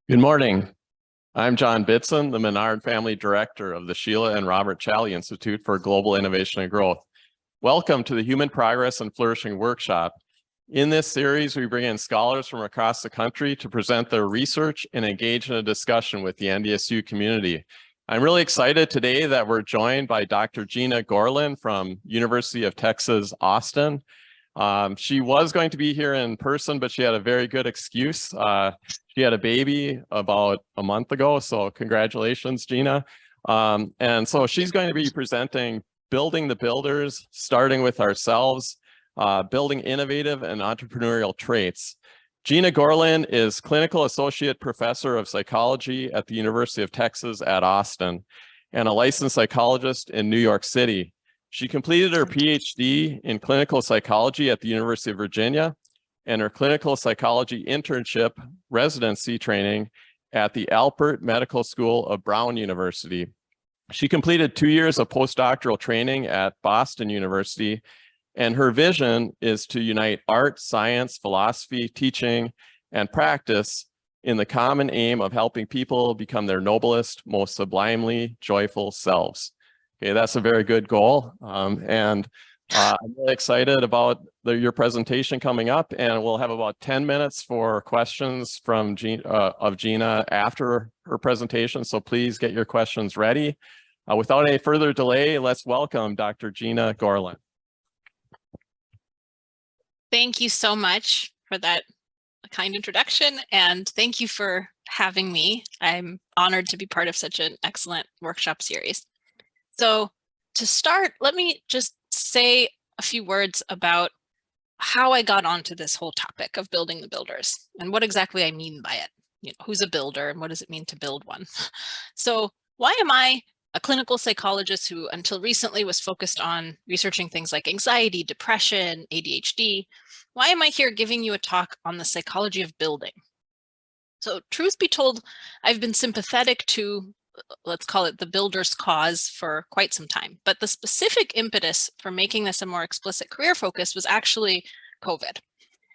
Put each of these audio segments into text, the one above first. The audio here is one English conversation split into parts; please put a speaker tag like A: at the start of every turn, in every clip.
A: Good morning. I'm John Bitson, the Menard Family Director of the Sheila and Robert Challey Institute for Global Innovation and Growth. Welcome to the Human Progress and Flourishing Workshop. In this series, we bring in scholars from across the country to present their research and engage in a discussion with the NDSU community. I'm really excited today that we're joined by Dr. Gena Gorlin from University of Texas, Austin. She was going to be here in person, but she had a very good excuse. She had a baby about a month ago, so congratulations, Gena. And so she's going to be presenting Building the Builders, starting with ourselves, building innovative and entrepreneurial traits. Gena Gorlin is Clinical Associate Professor of Psychology at the University of Texas at Austin and a licensed psychologist in New York City. She completed her PhD in clinical psychology at the University of Virginia and her clinical psychology internship residency training at the Alpert Medical School of Brown University. She completed 2 years of postdoctoral training at Boston University, and her vision is to unite art, science, philosophy, teaching, and practice in the common aim of helping people become their noblest, most sublimely joyful selves. Okay, that's a very good goal. I'm really excited about your presentation coming up, and we'll have about 10 minutes for questions from Gena after her presentation. So please get your questions ready. Without any further delay, let's welcome Dr. Gena Gorlin.
B: Thank you so much for that kind introduction, and thank you for having me. I'm honored to be part of such an excellent workshop series. So to start, let me just say a few words about how I got onto this whole topic of building the builders and what exactly I mean by it. You know, who's a builder and what does it mean to build one? So why am I a clinical psychologist who until recently was focused on researching things like anxiety, depression, ADHD? Why am I here giving you a talk on the psychology of building? So truth be told, I've been sympathetic to, let's call it the builder's cause, for quite some time. But the specific impetus for making this a more explicit career focus was actually COVID.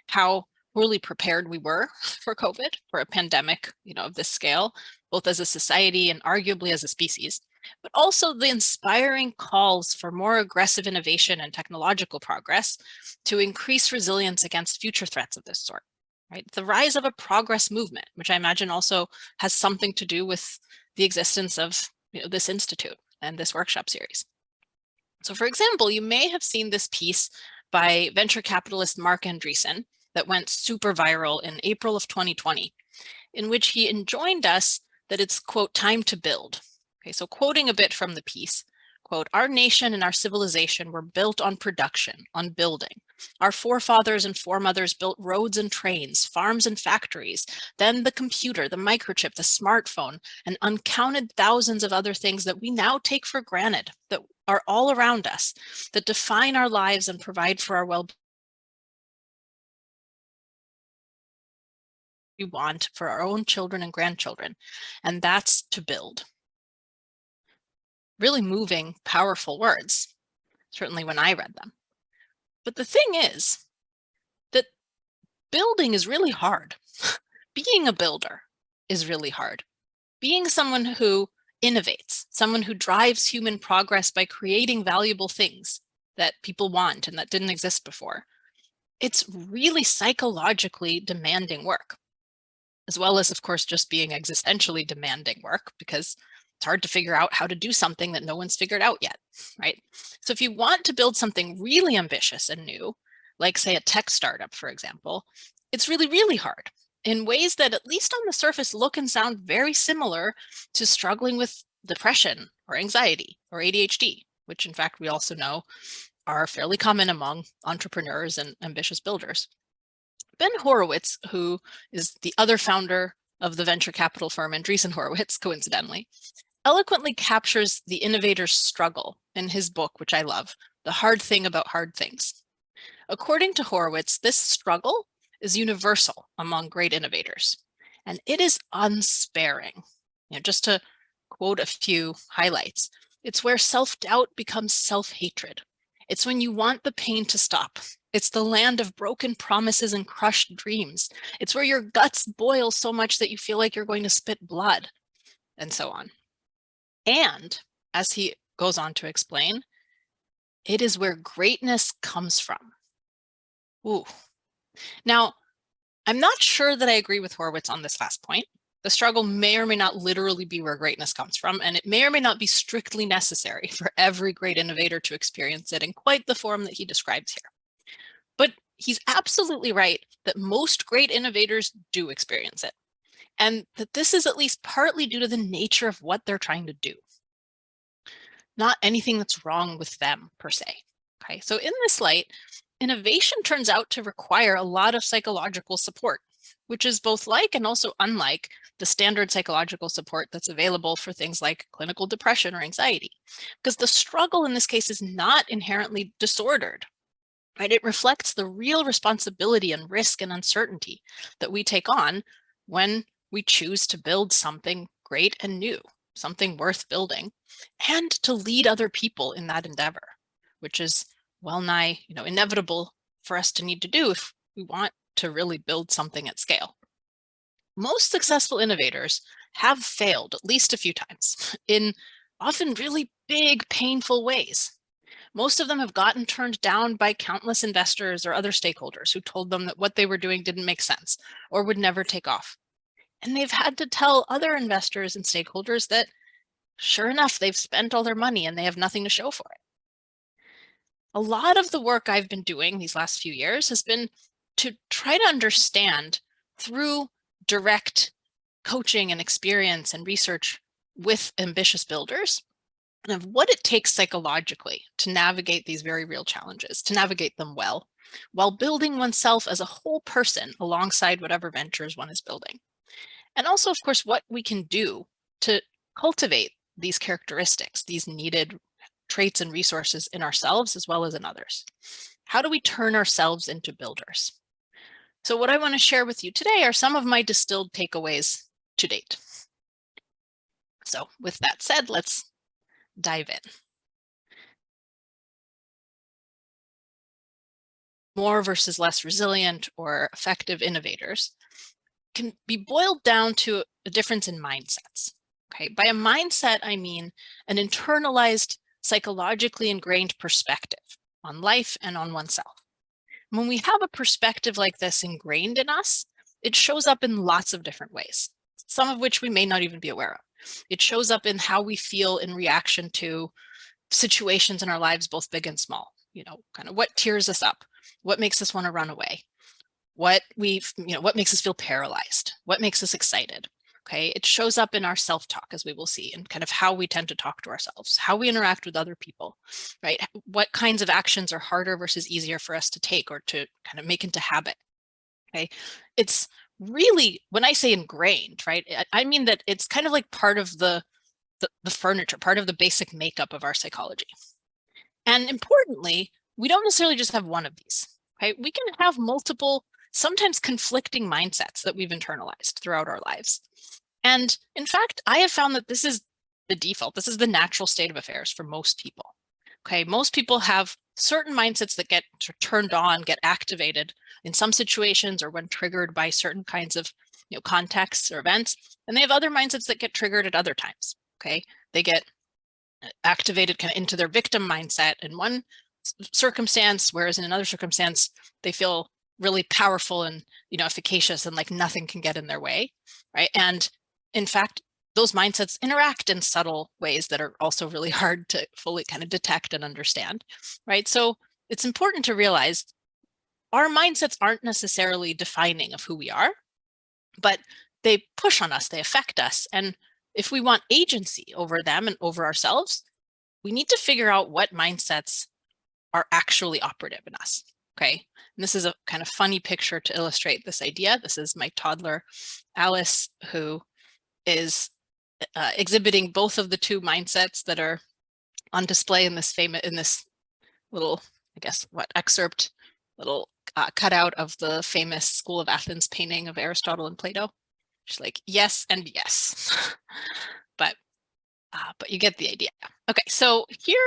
B: How poorly prepared we were for COVID, for a pandemic, of this scale, both as a society and arguably as a species, but also the inspiring calls for more aggressive innovation and technological progress to increase resilience against future threats of this sort. Right? The rise of a progress movement, which I imagine also has something to do with the existence of this institute and this workshop series. So for example, you may have seen this piece by venture capitalist Mark Andreessen that went super viral in April of 2020, in which he enjoined us that it's, quote, time to build. Okay, so quoting a bit from the piece, quote, "Our nation and our civilization were built on production, on building. Our forefathers and foremothers built roads and trains, farms and factories, then the computer, the microchip, the smartphone, and uncounted thousands of other things that we now take for granted, that are all around us, that define our lives and provide for our well-being we want for our own children and grandchildren, and that's to build." Really moving, powerful words, certainly when I read them. But the thing is that building is really hard. Being a builder is really hard. Being someone who innovates, someone who drives human progress by creating valuable things that people want and that didn't exist before, it's really psychologically demanding work, as well as, of course, just being existentially demanding work, because it's hard to figure out how to do something that no one's figured out yet, right? So if you want to build something really ambitious and new, like say a tech startup, for example, it's really, really hard in ways that at least on the surface look and sound very similar to struggling with depression or anxiety or ADHD, which in fact we also know are fairly common among entrepreneurs and ambitious builders. Ben Horowitz, who is the other founder of the venture capital firm Andreessen Horowitz, coincidentally, eloquently captures the innovator's struggle in his book, which I love, The Hard Thing About Hard Things. According to Horowitz, this struggle is universal among great innovators, and it is unsparing. Just to quote a few highlights, it's where self-doubt becomes self-hatred. It's when you want the pain to stop, It's the land of broken promises and crushed dreams. It's where your guts boil so much that you feel like you're going to spit blood, and so on. And as he goes on to explain, it is where greatness comes from. Ooh. Now, I'm not sure that I agree with Horowitz on this last point. The struggle may or may not literally be where greatness comes from, and it may or may not be strictly necessary for every great innovator to experience it in quite the form that he describes here. But he's absolutely right that most great innovators do experience it, and that this is at least partly due to the nature of what they're trying to do. Not anything that's wrong with them per se. Okay, so in this light, innovation turns out to require a lot of psychological support, which is both like and also unlike the standard psychological support that's available for things like clinical depression or anxiety, because the struggle in this case is not inherently disordered, right? It reflects the real responsibility and risk and uncertainty that we take on when we choose to build something great and new, something worth building, and to lead other people in that endeavor, which is well nigh, inevitable for us to need to do if we want to really build something at scale. Most successful innovators have failed at least a few times in often really big, painful ways. Most of them have gotten turned down by countless investors or other stakeholders who told them that what they were doing didn't make sense or would never take off. And they've had to tell other investors and stakeholders that, sure enough, they've spent all their money and they have nothing to show for it. A lot of the work I've been doing these last few years has been to try to understand through direct coaching and experience and research with ambitious builders of what it takes psychologically to navigate these very real challenges, to navigate them well, while building oneself as a whole person alongside whatever ventures one is building. And also, of course, what we can do to cultivate these characteristics, these needed traits and resources in ourselves as well as in others. How do we turn ourselves into builders? So what I want to share with you today are some of my distilled takeaways to date. So with that said, let's dive in. More versus less resilient or effective innovators can be boiled down to a difference in mindsets. Okay, by a mindset, I mean an internalized, psychologically ingrained perspective on life and on oneself. When we have a perspective like this ingrained in us, it shows up in lots of different ways, some of which we may not even be aware of. It shows up in how we feel in reaction to situations in our lives, both big and small. Kind of what tears us up, what makes us want to run away, what makes us feel paralyzed, what makes us excited. Okay, it shows up in our self-talk, as we will see, and kind of how we tend to talk to ourselves, how we interact with other people, right? What kinds of actions are harder versus easier for us to take or to kind of make into habit. Okay, it's really, when I say ingrained, right, I mean that it's kind of like part of the furniture, part of the basic makeup of our psychology. And importantly, we don't necessarily just have one of these. Okay, we can have multiple, sometimes conflicting mindsets that we've internalized throughout our lives. And in fact, I have found that this is the default. This is the natural state of affairs for most people. Okay, most people have certain mindsets that get turned on, get activated in some situations or when triggered by certain kinds of contexts or events. And they have other mindsets that get triggered at other times. Okay, they get activated kind of into their victim mindset in one circumstance, whereas in another circumstance, they feel really powerful and efficacious and like nothing can get in their way, right? And in fact, those mindsets interact in subtle ways that are also really hard to fully kind of detect and understand, right? So it's important to realize our mindsets aren't necessarily defining of who we are, but they push on us, they affect us. And if we want agency over them and over ourselves, we need to figure out what mindsets are actually operative in us, okay? And this is a kind of funny picture to illustrate this idea. This is my toddler, Alice, who is exhibiting both of the two mindsets that are on display in this little, I guess, excerpt, little cutout of the famous School of Athens painting of Aristotle and Plato. She's like, yes and yes, but you get the idea. Okay, so here,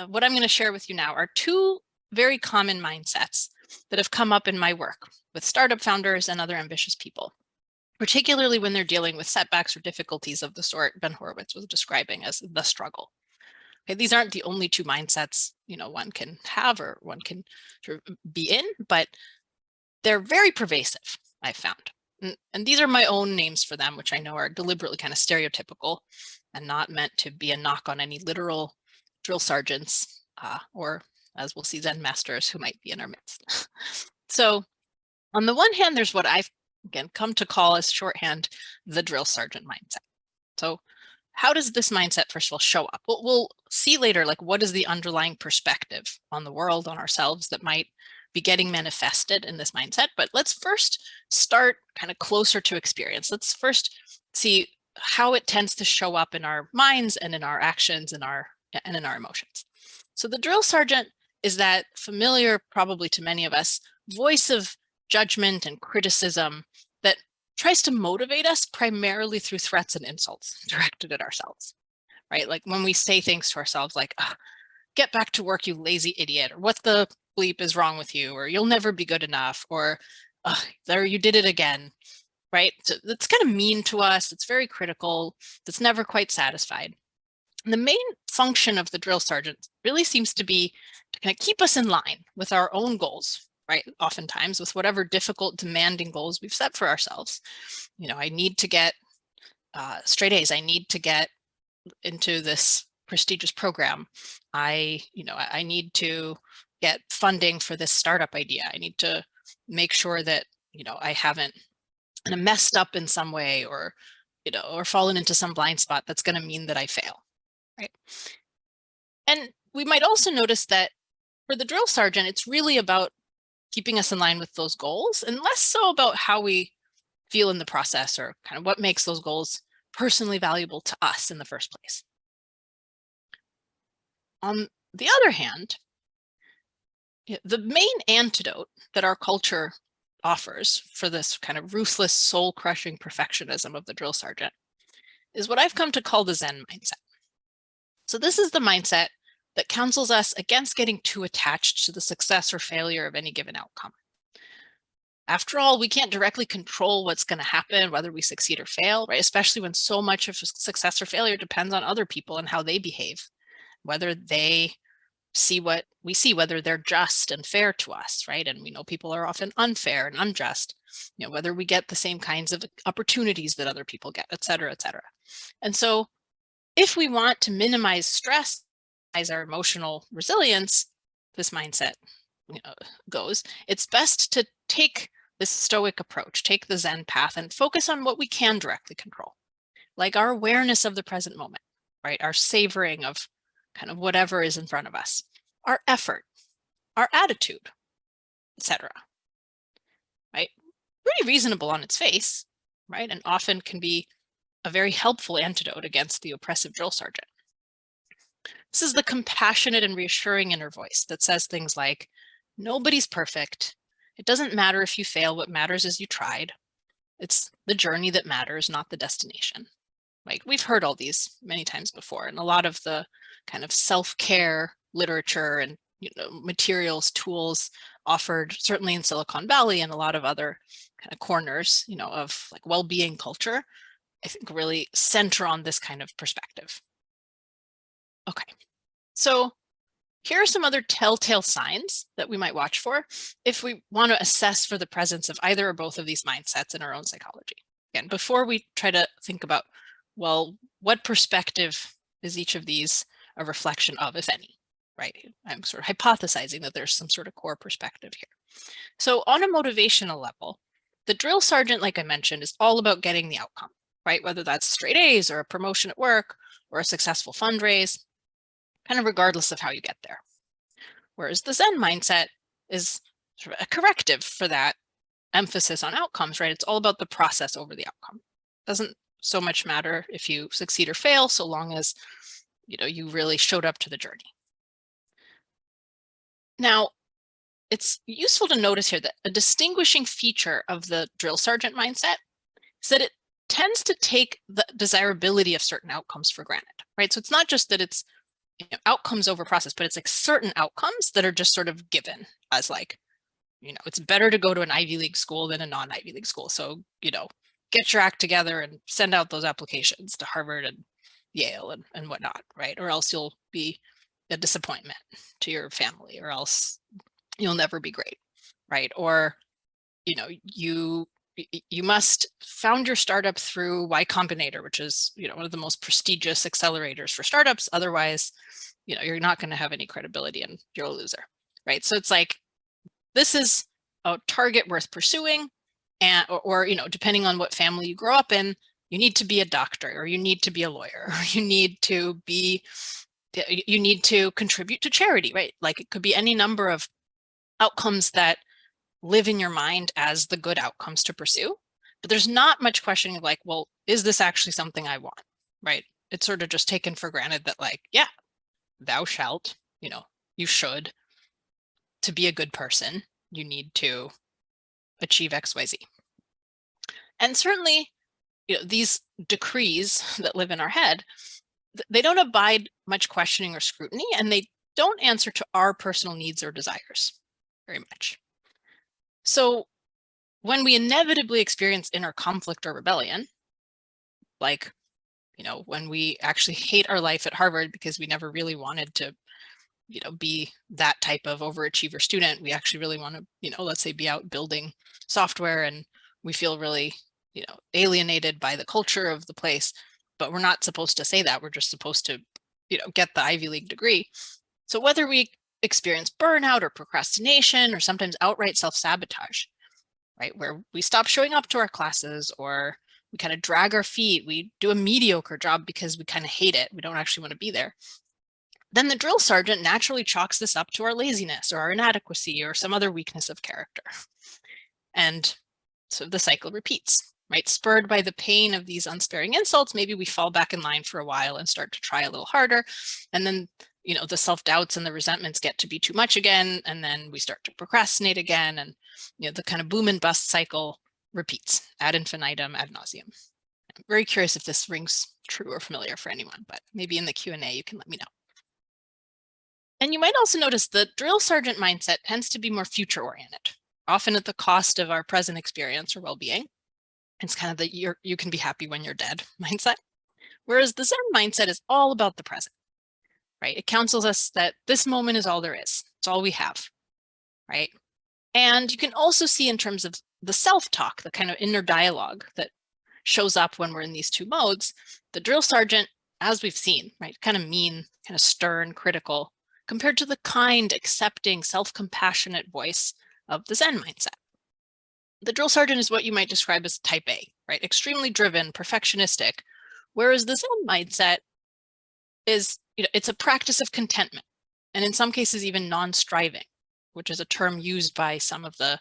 B: what I'm going to share with you now are two very common mindsets that have come up in my work with startup founders and other ambitious people, particularly when they're dealing with setbacks or difficulties of the sort Ben Horowitz was describing as the struggle. Okay, these aren't the only two mindsets, one can have or one can sort of be in, but they're very pervasive, I've found. And these are my own names for them, which I know are deliberately kind of stereotypical and not meant to be a knock on any literal drill sergeants or, as we'll see, Zen masters who might be in our midst. So on the one hand, there's what I've, again, come to call as shorthand, the drill sergeant mindset. So how does this mindset, first of all, show up? We'll see later, like, what is the underlying perspective on the world, on ourselves that might be getting manifested in this mindset. But let's first start kind of closer to experience. Let's first see how it tends to show up in our minds and in our actions and in our emotions. So the drill sergeant is that familiar, probably to many of us, voice of judgment and criticism that tries to motivate us primarily through threats and insults directed at ourselves, right? Like when we say things to ourselves like, get back to work, you lazy idiot, or what the bleep is wrong with you, or you'll never be good enough, or there, you did it again, right? So that's kind of mean to us. It's very critical. That's never quite satisfied. And the main function of the drill sergeant really seems to be to kind of keep us in line with our own goals, right? Oftentimes with whatever difficult, demanding goals we've set for ourselves. I need to get straight A's. I need to get into this prestigious program. I need to get funding for this startup idea. I need to make sure that, I haven't kind of messed up in some way or fallen into some blind spot that's going to mean that I fail, right? And we might also notice that for the drill sergeant, it's really about keeping us in line with those goals and less so about how we feel in the process or kind of what makes those goals personally valuable to us in the first place. On the other hand, the main antidote that our culture offers for this kind of ruthless, soul-crushing perfectionism of the drill sergeant is what I've come to call the Zen mindset. So this is the mindset that counsels us against getting too attached to the success or failure of any given outcome. After all, we can't directly control what's going to happen, whether we succeed or fail, right? Especially when so much of success or failure depends on other people and how they behave, whether they see what we see, whether they're just and fair to us, right? And we know people are often unfair and unjust, whether we get the same kinds of opportunities that other people get, et cetera, et cetera. And so if we want to minimize stress, as our emotional resilience, this mindset goes, it's best to take this stoic approach, take the Zen path and focus on what we can directly control, like our awareness of the present moment, right? Our savoring of kind of whatever is in front of us, our effort, our attitude, etc. Right? Pretty reasonable on its face, right? And often can be a very helpful antidote against the oppressive drill sergeant. This is the compassionate and reassuring inner voice that says things like, nobody's perfect. It doesn't matter if you fail. What matters is you tried. It's the journey that matters, not the destination. Like we've heard all these many times before, and a lot of the kind of self-care literature and materials, tools offered certainly in Silicon Valley and a lot of other kind of corners, of like well-being culture, I think really center on this kind of perspective. Okay, so here are some other telltale signs that we might watch for if we want to assess for the presence of either or both of these mindsets in our own psychology. Again, before we try to think about, well, what perspective is each of these a reflection of, if any, right? I'm sort of hypothesizing that there's some sort of core perspective here. So on a motivational level, the drill sergeant, like I mentioned, is all about getting the outcome, right? Whether that's straight A's or a promotion at work or a successful fundraise, kind of regardless of how you get there. Whereas the Zen mindset is sort of a corrective for that emphasis on outcomes, right? It's all about the process over the outcome. It doesn't so much matter if you succeed or fail, so long as you really showed up to the journey. Now, it's useful to notice here that a distinguishing feature of the drill sergeant mindset is that it tends to take the desirability of certain outcomes for granted, right? So it's not just that it's outcomes over process, but it's like certain outcomes that are just sort of given as like, it's better to go to an Ivy League school than a non-Ivy League school. So, get your act together and send out those applications to Harvard and Yale and whatnot, right? Or else you'll be a disappointment to your family, or else you'll never be great, right? Or, you must found your startup through Y Combinator, which is, one of the most prestigious accelerators for startups. Otherwise, you're not going to have any credibility and you're a loser, right? So it's like, this is a target worth pursuing. And, or, depending on what family you grow up in, you need to be a doctor, or you need to be a lawyer, or you need to contribute to charity, right? Like it could be any number of outcomes that live in your mind as the good outcomes to pursue, but there's not much questioning of like, well, is this actually something I want, right? It's sort of just taken for granted that like, yeah, thou shalt, you should, to be a good person, you need to achieve XYZ. And certainly, these decrees that live in our head, they don't abide much questioning or scrutiny, and they don't answer to our personal needs or desires very much. So when we inevitably experience inner conflict or rebellion, like, when we actually hate our life at Harvard because we never really wanted to, be that type of overachiever student, we actually really want to, let's say be out building software, and we feel really, alienated by the culture of the place, but we're not supposed to say that. We're just supposed to, get the Ivy League degree. So whether we experience burnout or procrastination, or sometimes outright self-sabotage, right, where we stop showing up to our classes, or we kind of drag our feet, we do a mediocre job because we kind of hate it, we don't actually want to be there, then the drill sergeant naturally chalks this up to our laziness or our inadequacy or some other weakness of character. And so the cycle repeats, right? Spurred by the pain of these unsparing insults, maybe we fall back in line for a while and start to try a little harder. And then, the self-doubts and the resentments get to be too much again. And then we start to procrastinate again. And, the kind of boom and bust cycle repeats ad infinitum, ad nauseum. I'm very curious if this rings true or familiar for anyone, but maybe in the Q&A you can let me know. And you might also notice the drill sergeant mindset tends to be more future-oriented, often at the cost of our present experience or well-being. It's kind of the you can be happy when you're dead mindset. Whereas the Zen mindset is all about the present, right? It counsels us that this moment is all there is. It's all we have, right? And you can also see in terms of the self-talk, the kind of inner dialogue that shows up when we're in these two modes, the drill sergeant, as we've seen, right, kind of mean, kind of stern, critical, compared to the kind, accepting, self-compassionate voice of the Zen mindset. The drill sergeant is what you might describe as type A, right? Extremely driven, perfectionistic, whereas the Zen mindset is, it's a practice of contentment, and in some cases even non-striving, which is a term used by some of the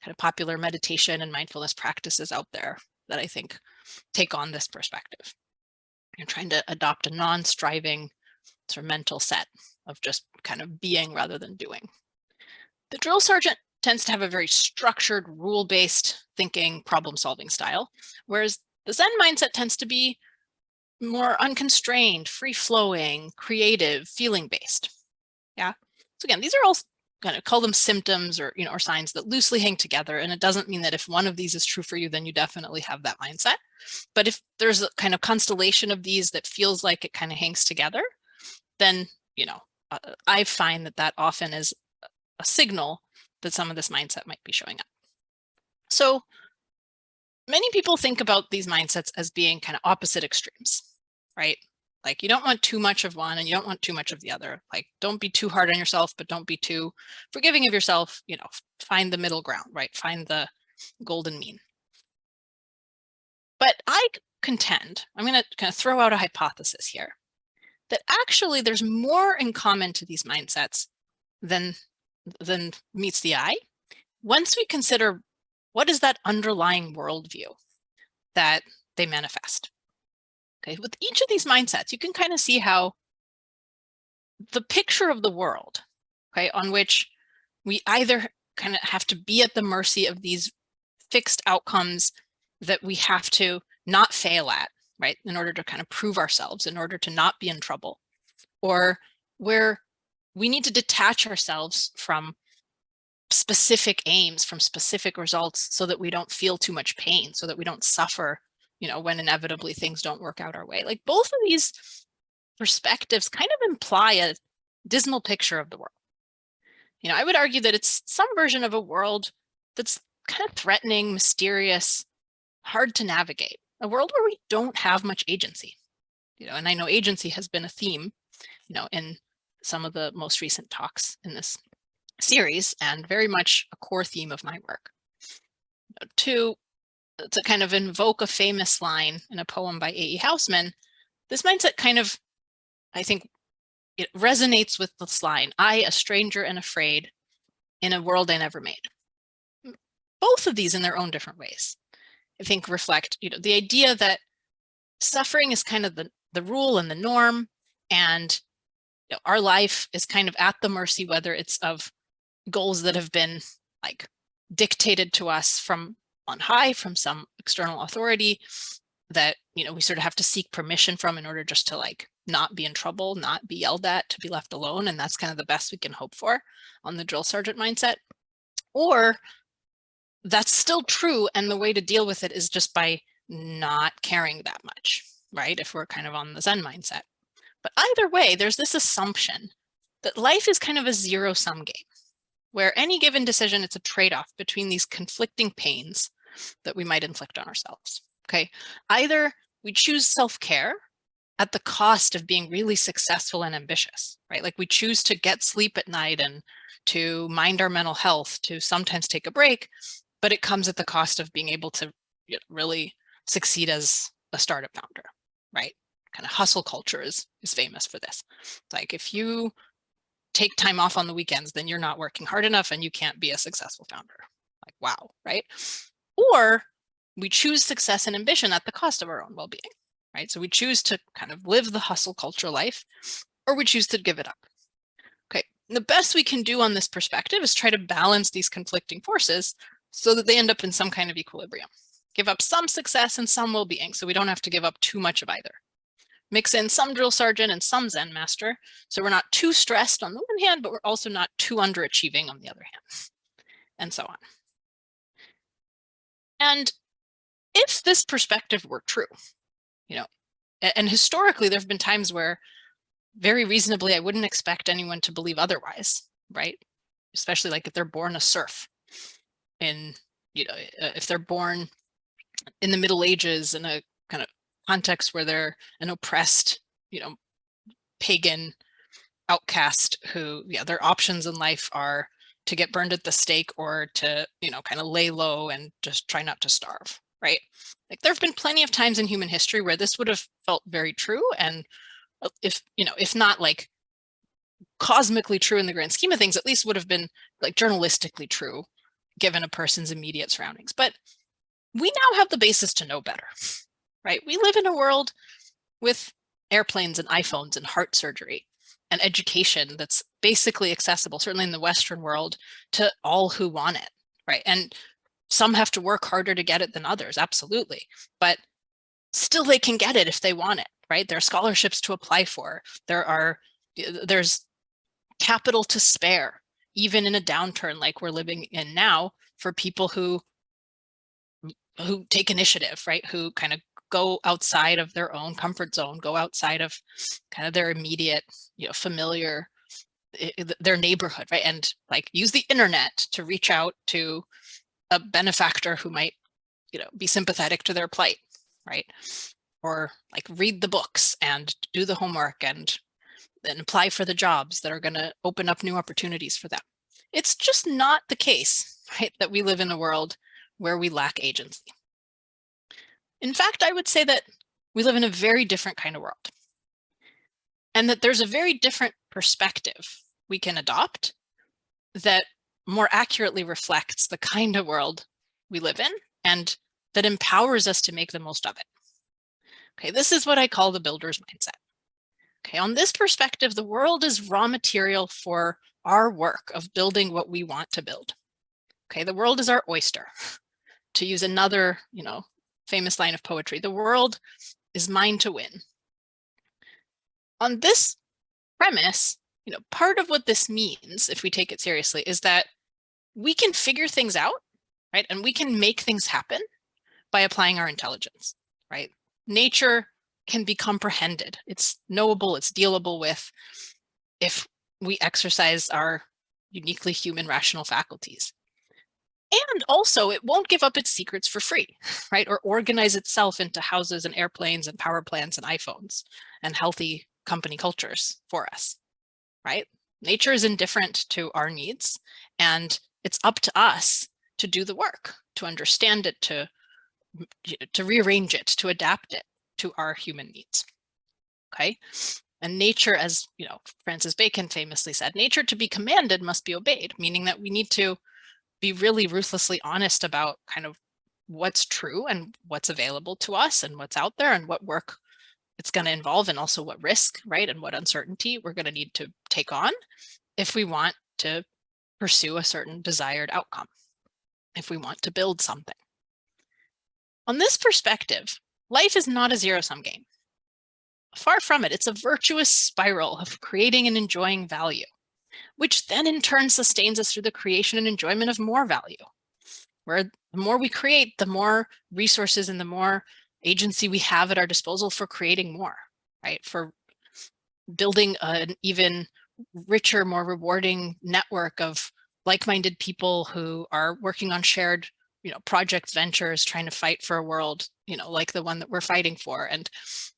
B: kind of popular meditation and mindfulness practices out there that I think take on this perspective. You're trying to adopt a non-striving sort of mental set of just kind of being rather than doing. The drill sergeant tends to have a very structured, rule-based thinking, problem-solving style, whereas the Zen mindset tends to be more unconstrained, free-flowing, creative, feeling-based. Yeah. So again, these are all kind of, call them symptoms or, or signs that loosely hang together. And it doesn't mean that if one of these is true for you, then you definitely have that mindset. But if there's a kind of constellation of these that feels like it kind of hangs together, then, I find that often is a signal that some of this mindset might be showing up. So many people think about these mindsets as being kind of opposite extremes, right? Like you don't want too much of one and you don't want too much of the other. Like don't be too hard on yourself, but don't be too forgiving of yourself. Find the middle ground, right? Find the golden mean. But I contend, I'm going to kind of throw out a hypothesis here, that actually there's more in common to these mindsets than meets the eye once we consider what is that underlying worldview that they manifest. Okay, with each of these mindsets, you can kind of see how the picture of the world, okay, on which we either kind of have to be at the mercy of these fixed outcomes that we have to not fail at, right, in order to kind of prove ourselves, in order to not be in trouble, or where we need to detach ourselves from specific aims, from specific results, so that we don't feel too much pain, so that we don't suffer, when inevitably things don't work out our way. Like, both of these perspectives kind of imply a dismal picture of the world. I would argue that it's some version of a world that's kind of threatening, mysterious, hard to navigate, a world where we don't have much agency. And I know agency has been a theme, in some of the most recent talks in this series, and very much a core theme of my work. To kind of invoke a famous line in a poem by A.E. Housman, this mindset kind of, I think, it resonates with this line, I, a stranger and afraid, in a world I never made. Both of these, in their own different ways, I think reflect, the idea that suffering is kind of the rule and the norm, and our life is kind of at the mercy, whether it's of goals that have been like dictated to us from on high, from some external authority that, we sort of have to seek permission from in order just to like not be in trouble, not be yelled at, to be left alone. And that's kind of the best we can hope for on the drill sergeant mindset. Or that's still true, and the way to deal with it is just by not caring that much, right? If we're kind of on the Zen mindset. But either way, there's this assumption that life is kind of a zero-sum game, where any given decision, it's a trade-off between these conflicting pains that we might inflict on ourselves, okay? Either we choose self-care at the cost of being really successful and ambitious, right? Like, we choose to get sleep at night and to mind our mental health, to sometimes take a break, but it comes at the cost of being able to really succeed as a startup founder, right? Kind of hustle culture is famous for this. It's like, if you take time off on the weekends, then you're not working hard enough and you can't be a successful founder. Like, wow, right? Or we choose success and ambition at the cost of our own well-being, right? So we choose to kind of live the hustle culture life, or we choose to give it up. Okay, the best we can do on this perspective is try to balance these conflicting forces so that they end up in some kind of equilibrium. Give up some success and some well-being, so we don't have to give up too much of either. Mix in some drill sergeant and some Zen master, so we're not too stressed on the one hand, but we're also not too underachieving on the other hand, and so on. And if this perspective were true, and historically there have been times where very reasonably I wouldn't expect anyone to believe otherwise, right? Especially like if they're born a serf, if they're born in the Middle Ages in a kind of context where they're an oppressed, pagan outcast who, their options in life are to get burned at the stake or to, kind of lay low and just try not to starve, right? Like, there have been plenty of times in human history where this would have felt very true. And if not like cosmically true in the grand scheme of things, at least would have been like journalistically true given a person's immediate surroundings. But we now have the basis to know better, right? We live in a world with airplanes and iPhones and heart surgery and education that's basically accessible, certainly in the Western world, to all who want it, right? And some have to work harder to get it than others, absolutely. But still they can get it if they want it, right? There are scholarships to apply for. There's capital to spare, even in a downturn like we're living in now, for people who take initiative, right? Who kind of go outside of their own comfort zone, go outside of kind of their immediate, familiar, their neighborhood, right? And like use the internet to reach out to a benefactor who might, be sympathetic to their plight, right? Or like read the books and do the homework and then apply for the jobs that are going to open up new opportunities for them. It's just not the case, right, that we live in a world where we lack agency. In fact, I would say that we live in a very different kind of world, and that there's a very different perspective we can adopt that more accurately reflects the kind of world we live in and that empowers us to make the most of it. Okay, this is what I call the builder's mindset. Okay, on this perspective, the world is raw material for our work of building what we want to build. Okay, the world is our oyster. To use another, famous line of poetry, the world is mine to win. On this premise, part of what this means, if we take it seriously, is that we can figure things out, right? And we can make things happen by applying our intelligence, right? Nature can be comprehended. It's knowable, it's dealable with if we exercise our uniquely human rational faculties. And also, it won't give up its secrets for free, right? Or organize itself into houses and airplanes and power plants and iPhones and healthy company cultures for us, right? Nature is indifferent to our needs, and it's up to us to do the work, to understand it, to rearrange it, to adapt it to our human needs, okay? And nature, as Francis Bacon famously said, nature to be commanded must be obeyed, meaning that we need to be really ruthlessly honest about kind of what's true and what's available to us and what's out there and what work it's going to involve, and also what risk, right, and what uncertainty we're going to need to take on if we want to pursue a certain desired outcome, if we want to build something. On this perspective, life is not a zero-sum game. Far from it, it's a virtuous spiral of creating and enjoying value, which then in turn sustains us through the creation and enjoyment of more value, where the more we create, the more resources and the more agency we have at our disposal for creating more, right? For building an even richer, more rewarding network of like-minded people who are working on shared, projects, ventures, trying to fight for a world, like the one that we're fighting for, and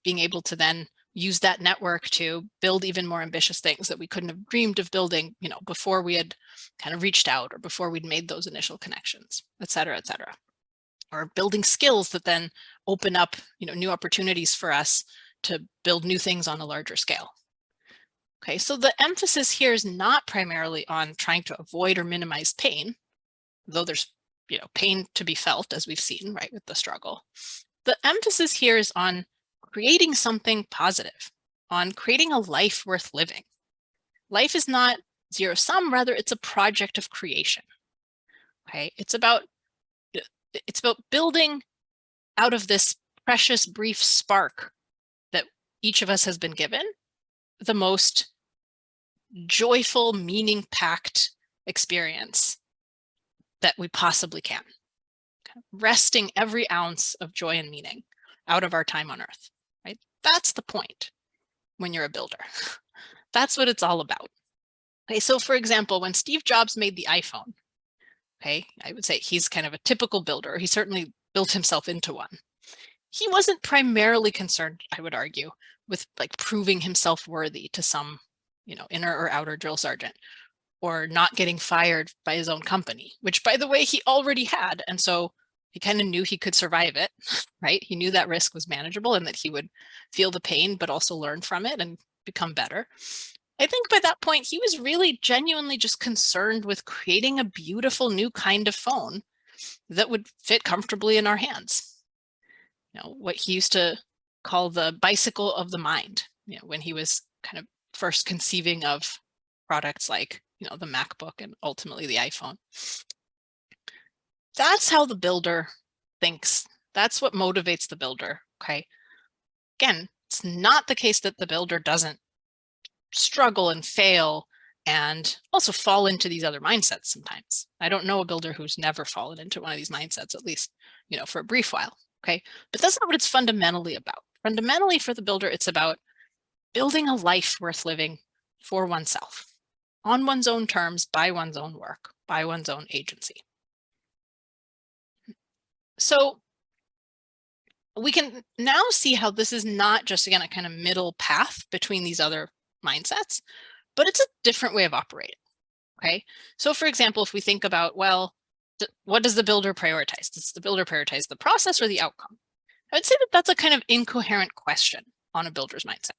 B: being able to then use that network to build even more ambitious things that we couldn't have dreamed of building, before we had kind of reached out or before we'd made those initial connections, et cetera, or building skills that then open up, new opportunities for us to build new things on a larger scale. Okay, so the emphasis here is not primarily on trying to avoid or minimize pain, though there's, pain to be felt, as we've seen, right, with the struggle. The emphasis here is on creating something positive, on creating a life worth living. Life is not zero-sum, rather it's a project of creation. Okay, it's about building out of this precious brief spark that each of us has been given the most joyful, meaning-packed experience that we possibly can, wresting every ounce of joy and meaning out of our time on Earth, right? That's the point when you're a builder. That's what it's all about. Okay, so for example, when Steve Jobs made the iPhone, okay, I would say he's kind of a typical builder. He certainly built himself into one. He wasn't primarily concerned, I would argue, with like proving himself worthy to some, inner or outer drill sergeant, or not getting fired by his own company, which by the way, he already had. And so he kind of knew he could survive it, right? He knew that risk was manageable and that he would feel the pain, but also learn from it and become better. I think by that point, he was really genuinely just concerned with creating a beautiful new kind of phone that would fit comfortably in our hands. What he used to call the bicycle of the mind, when he was kind of first conceiving of products like, the MacBook and ultimately the iPhone. That's how the builder thinks. That's what motivates the builder, okay? Again, it's not the case that the builder doesn't struggle and fail and also fall into these other mindsets sometimes. I don't know a builder who's never fallen into one of these mindsets, at least, for a brief while, okay? But that's not what it's fundamentally about. Fundamentally for the builder, it's about building a life worth living for oneself, on one's own terms, by one's own work, by one's own agency. So we can now see how this is not just, again, a kind of middle path between these other mindsets, but it's a different way of operating, okay? So for example, if we think about, well, what does the builder prioritize? Does the builder prioritize the process or the outcome? I would say that that's a kind of incoherent question on a builder's mindset,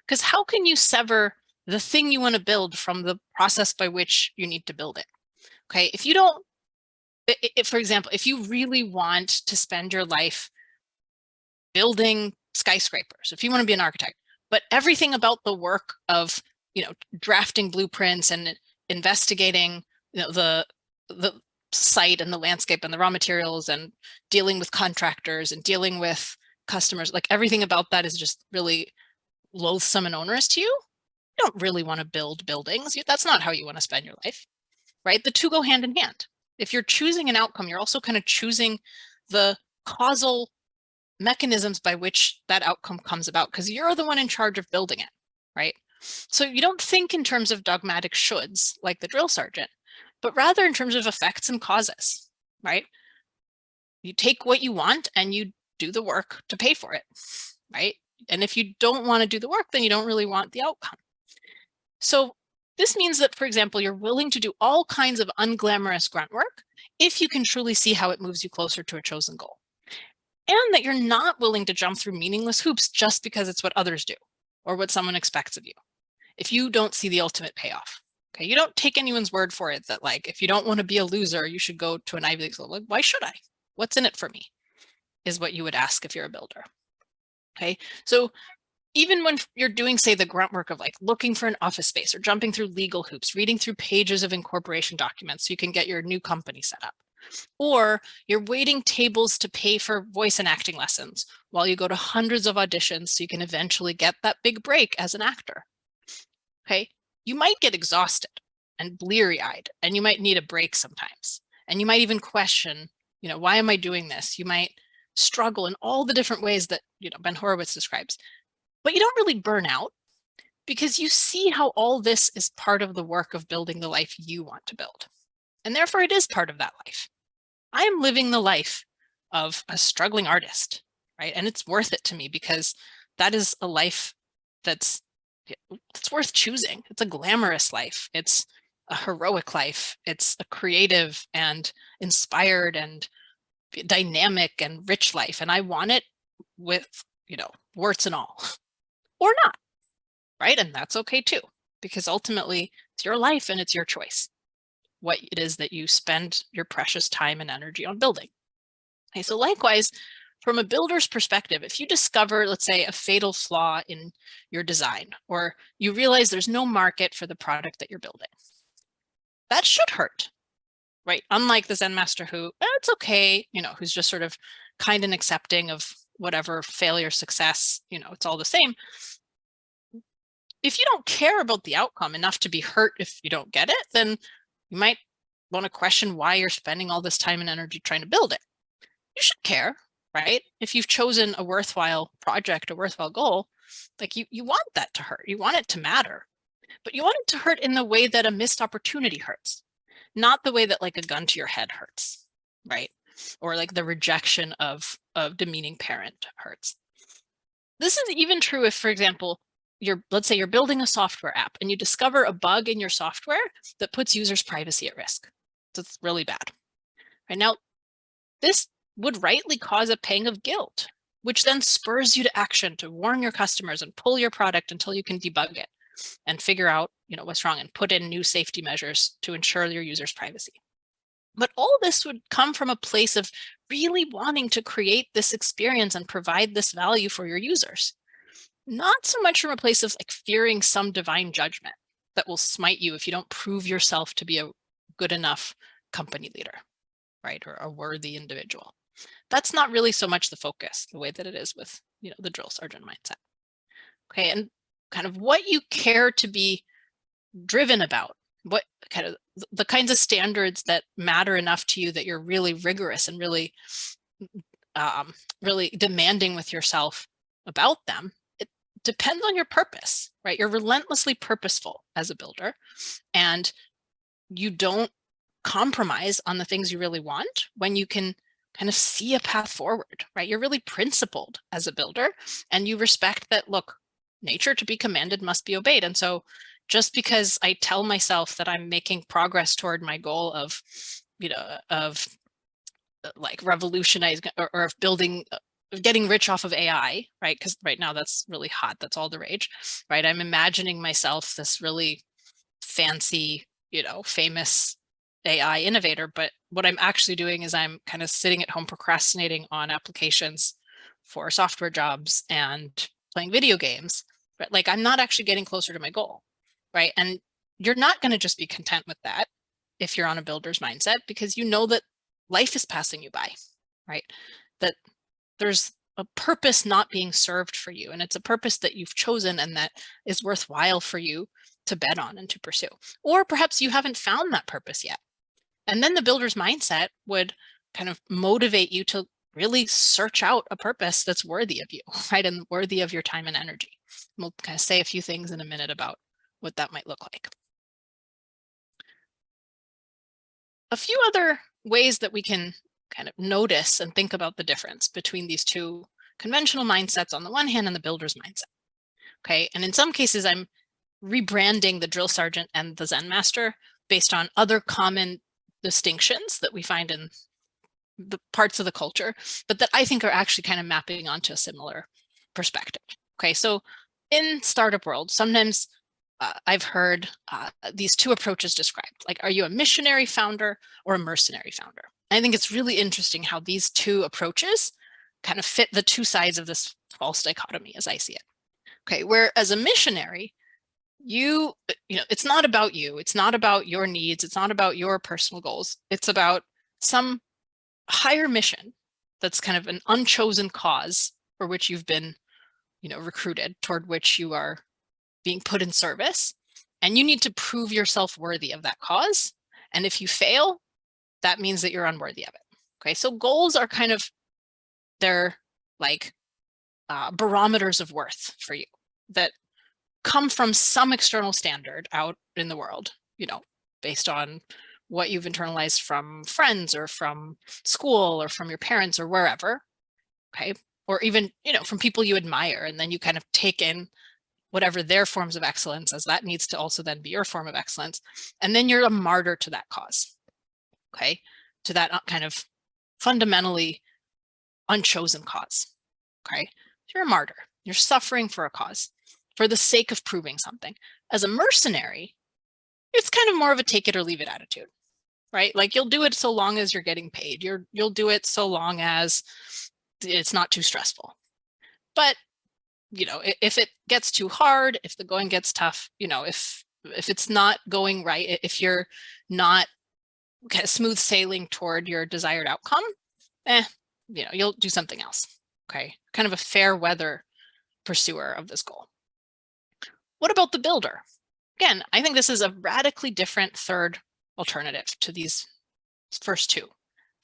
B: because how can you sever the thing you want to build from the process by which you need to build it? Okay, if you don't, for example, if you really want to spend your life building skyscrapers, if you want to be an architect, but everything about the work of, drafting blueprints and investigating, the site and the landscape and the raw materials and dealing with contractors and dealing with customers, like everything about that is just really loathsome and onerous to you, You don't really want to build buildings. That's not how you want to spend your life, right? The two go hand in hand. If you're choosing an outcome, you're also kind of choosing the causal mechanisms by which that outcome comes about, because you're the one in charge of building it, right? So you don't think in terms of dogmatic shoulds like the drill sergeant, but rather in terms of effects and causes, right? You take what you want and you do the work to pay for it, right? And if you don't want to do the work, then you don't really want the outcome. So this means that, for example, you're willing to do all kinds of unglamorous grunt work if you can truly see how it moves you closer to a chosen goal. And that you're not willing to jump through meaningless hoops just because it's what others do or what someone expects of you, if you don't see the ultimate payoff. Okay, you don't take anyone's word for it that, like, if you don't want to be a loser, you should go to an Ivy League school. Like, why should I? What's in it for me? Is what you would ask if you're a builder. Okay, so even when you're doing, say, the grunt work of like looking for an office space or jumping through legal hoops, reading through pages of incorporation documents so you can get your new company set up, or you're waiting tables to pay for voice and acting lessons while you go to hundreds of auditions so you can eventually get that big break as an actor. Okay, you might get exhausted and bleary-eyed, and you might need a break sometimes. And you might even question, why am I doing this? You might struggle in all the different ways that, Ben Horowitz describes. But you don't really burn out because you see how all this is part of the work of building the life you want to build. And therefore it is part of that life. I am living the life of a struggling artist, right? And it's worth it to me because that is a life that's worth choosing. It's a glamorous life. It's a heroic life. It's a creative and inspired and dynamic and rich life. And I want it with, warts and all. Or not, right? And that's okay too, because ultimately it's your life and it's your choice what it is that you spend your precious time and energy on building. Okay, so likewise, from a builder's perspective, if you discover, let's say, a fatal flaw in your design, or you realize there's no market for the product that you're building, that should hurt, right? Unlike the Zen master who, it's okay, who's just sort of kind and accepting of whatever failure, success, it's all the same. If you don't care about the outcome enough to be hurt if you don't get it, then you might want to question why you're spending all this time and energy trying to build it. You should care, right? If you've chosen a worthwhile project, a worthwhile goal, like you want that to hurt. You want it to matter, but you want it to hurt in the way that a missed opportunity hurts, not the way that like a gun to your head hurts, right? Or like the rejection of a demeaning parent hurts. This is even true if, for example, let's say you're building a software app and you discover a bug in your software that puts users' privacy at risk. So it's really bad. Right now, this would rightly cause a pang of guilt, which then spurs you to action to warn your customers and pull your product until you can debug it and figure out, what's wrong and put in new safety measures to ensure your users' privacy. But all this would come from a place of really wanting to create this experience and provide this value for your users. Not so much from a place of like fearing some divine judgment that will smite you if you don't prove yourself to be a good enough company leader, right? Or a worthy individual. That's not really so much the focus, the way that it is with, the drill sergeant mindset. Okay, and kind of what you care to be driven about, what kind of the kinds of standards that matter enough to you that you're really rigorous and really, really demanding with yourself about them. Depends on your purpose, right? You're relentlessly purposeful as a builder, and you don't compromise on the things you really want when you can kind of see a path forward, right? You're really principled as a builder, and you respect that, look, nature to be commanded must be obeyed. And so just because I tell myself that I'm making progress toward my goal of, of like revolutionizing or of building, getting rich off of AI, right? Because right now that's really hot. That's all the rage, right? I'm imagining myself this really fancy, famous AI innovator. But what I'm actually doing is I'm kind of sitting at home procrastinating on applications for software jobs and playing video games. But like, I'm not actually getting closer to my goal, right? And you're not going to just be content with that if you're on a builder's mindset, because you know that life is passing you by, right? That there's a purpose not being served for you, and it's a purpose that you've chosen and that is worthwhile for you to bet on and to pursue. Or perhaps you haven't found that purpose yet. And then the builder's mindset would kind of motivate you to really search out a purpose that's worthy of you, right? And worthy of your time and energy. We'll kind of say a few things in a minute about what that might look like. A few other ways that we can kind of notice and think about the difference between these two conventional mindsets on the one hand and the builder's mindset. Okay, and in some cases, I'm rebranding the drill sergeant and the Zen master based on other common distinctions that we find in the parts of the culture, but that I think are actually kind of mapping onto a similar perspective. Okay, so in startup world, sometimes I've heard these two approaches described, like, are you a missionary founder or a mercenary founder? I think it's really interesting how these two approaches kind of fit the two sides of this false dichotomy as I see it. Okay, where as a missionary, you know, it's not about you, it's not about your needs, it's not about your personal goals, it's about some higher mission that's kind of an unchosen cause for which you've been, you know, recruited, toward which you are being put in service, and you need to prove yourself worthy of that cause. And if you fail, that means that you're unworthy of it. Okay, so goals are kind of, they're like barometers of worth for you that come from some external standard out in the world, you know, based on what you've internalized from friends or from school or from your parents or wherever. Okay, or even, you know, from people you admire, and then you kind of take in whatever their forms of excellence, as that needs to also then be your form of excellence. And then you're a martyr to that cause, okay, to that kind of fundamentally unchosen cause, okay? You're a martyr, you're suffering for a cause, for the sake of proving something. As a mercenary, it's kind of more of a take it or leave it attitude, right? Like, you'll do it so long as you're getting paid. You'll do it so long as it's not too stressful. But you know, if it gets too hard, if the going gets tough, you know, if it's not going right, if you're not kind of smooth sailing toward your desired outcome, you know, you'll do something else. Okay, kind of a fair weather pursuer of this goal. What about the builder? Again, I think this is a radically different third alternative to these first two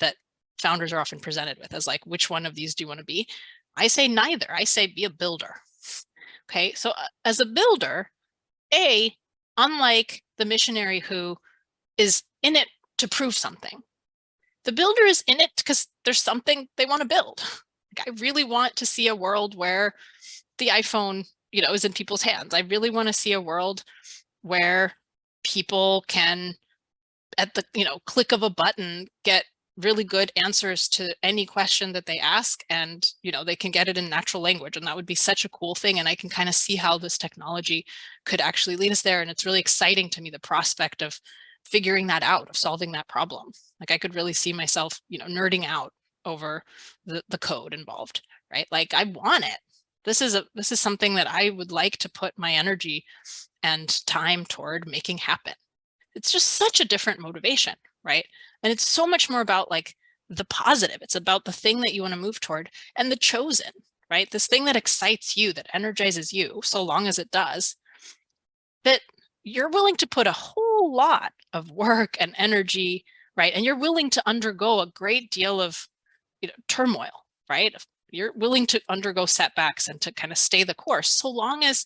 B: that founders are often presented with as like, which one of these do you want to be? I say neither. I say be a builder. Okay, so as a builder, unlike the missionary who is in it to prove something, the builder is in it because there's something they want to build. Like, I really want to see a world where the iPhone, you know, is in people's hands. I really want to see a world where people can, at the, you know, click of a button, get really good answers to any question that they ask, and you know, they can get it in natural language, and that would be such a cool thing. And I can kind of see how this technology could actually lead us there, and it's really exciting to me, the prospect of figuring that out, of solving that problem. Like, I could really see myself, you know, nerding out over the code involved, right? Like, I want it. This is something that I would like to put my energy and time toward making happen. It's just such a different motivation, right? And it's so much more about like the positive. It's about the thing that you want to move toward, and the chosen, right? This thing that excites you, that energizes you, so long as it does, that you're willing to put a whole lot of work and energy, right? And you're willing to undergo a great deal of, you know, turmoil, right? You're willing to undergo setbacks and to kind of stay the course, so long as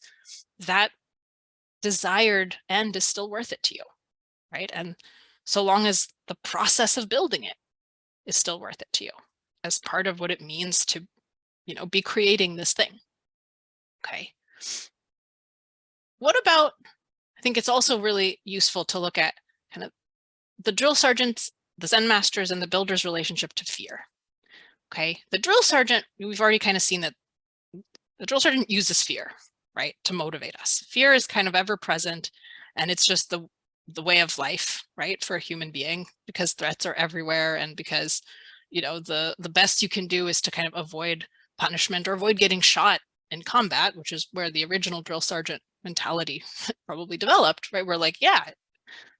B: that desired end is still worth it to you, right? And so long as the process of building it is still worth it to you as part of what it means to, you know, be creating this thing. Okay. What about, I think it's also really useful to look at kind of the drill sergeants, the Zen masters, and the builder's relationship to fear. Okay. The drill sergeant, we've already kind of seen that the drill sergeant uses fear, right, to motivate us. Fear is kind of ever present, and it's just the way of life, right, for a human being, because threats are everywhere, and because, you know, the best you can do is to kind of avoid punishment or avoid getting shot in combat, which is where the original drill sergeant mentality probably developed, right? We're like, yeah,